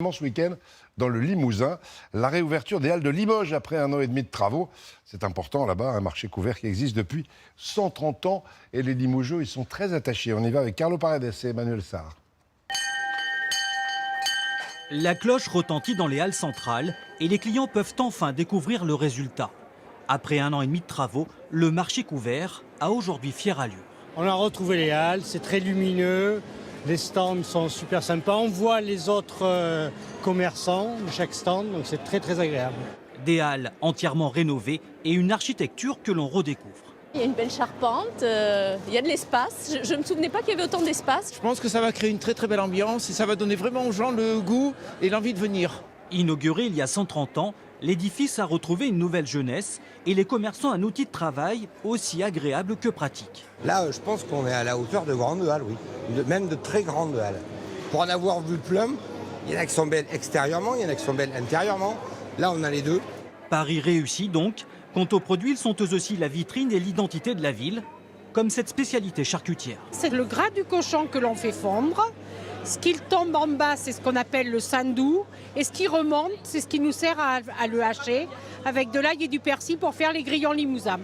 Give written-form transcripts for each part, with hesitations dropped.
Ce week-end, dans le Limousin, la réouverture des Halles de Limoges après 1 an et demi de travaux. C'est important là-bas, un marché couvert qui existe depuis 130 ans. Et les Limougeaux, ils sont très attachés. On y va avec Carlo Paredes et Emmanuel Sarr. La cloche retentit dans les halles centrales et les clients peuvent enfin découvrir le résultat. Après 1 an et demi de travaux, le marché couvert a aujourd'hui fière allure. On a retrouvé les halles, c'est très lumineux. Les stands sont super sympas. On voit les autres commerçants de chaque stand, donc c'est très très agréable. Des halles entièrement rénovées et une architecture que l'on redécouvre. Il y a une belle charpente, il y a de l'espace. Je ne me souvenais pas qu'il y avait autant d'espace. Je pense que ça va créer une très très belle ambiance et ça va donner vraiment aux gens le goût et l'envie de venir. Inauguré il y a 130 ans, l'édifice a retrouvé une nouvelle jeunesse et les commerçants un outil de travail aussi agréable que pratique. Là, je pense qu'on est à la hauteur de grandes halles, oui. Même de très grandes halles. Pour en avoir vu plein, il y en a qui sont belles extérieurement, il y en a qui sont belles intérieurement. Là, on a les deux. Paris réussi donc. Quant aux produits, ils sont eux aussi la vitrine et l'identité de la ville, comme cette spécialité charcutière. C'est le gras du cochon que l'on fait fondre. Ce qui tombe en bas, c'est ce qu'on appelle le sandou. Et ce qui remonte, c'est ce qui nous sert à le hacher avec de l'ail et du persil pour faire les grillons limousins.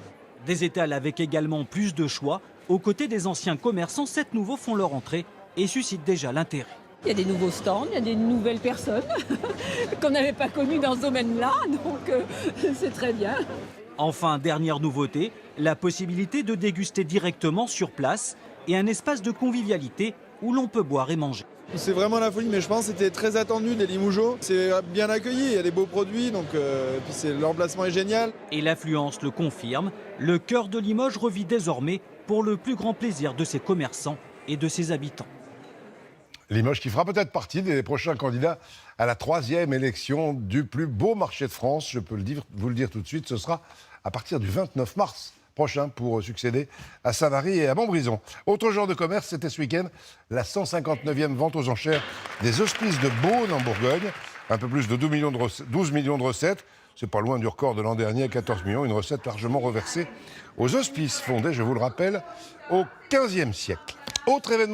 Des étals avec également plus de choix. Aux côtés des anciens commerçants, 7 nouveaux font leur entrée et suscitent déjà l'intérêt. Il y a des nouveaux stands, il y a des nouvelles personnes qu'on n'avait pas connues dans ce domaine-là, donc c'est très bien. Enfin, dernière nouveauté, la possibilité de déguster directement sur place et un espace de convivialité où l'on peut boire et manger. C'est vraiment la folie, mais je pense que c'était très attendu des Limougeaux. C'est bien accueilli, il y a des beaux produits, donc puis l'emplacement est génial. Et l'affluence le confirme, le cœur de Limoges revit désormais pour le plus grand plaisir de ses commerçants et de ses habitants. Limoges qui fera peut-être partie des prochains candidats à la 3e élection du plus beau marché de France. Je peux vous le dire tout de suite, ce sera à partir du 29 mars prochain pour succéder à Savary et à Montbrison. Autre genre de commerce, c'était ce week-end la 159e vente aux enchères des Hospices de Beaune en Bourgogne. Un peu plus de 12 millions de recettes. C'est pas loin du record de l'an dernier à 14 millions. Une recette largement reversée aux hospices fondés, je vous le rappelle, au XVe siècle. Autre événement.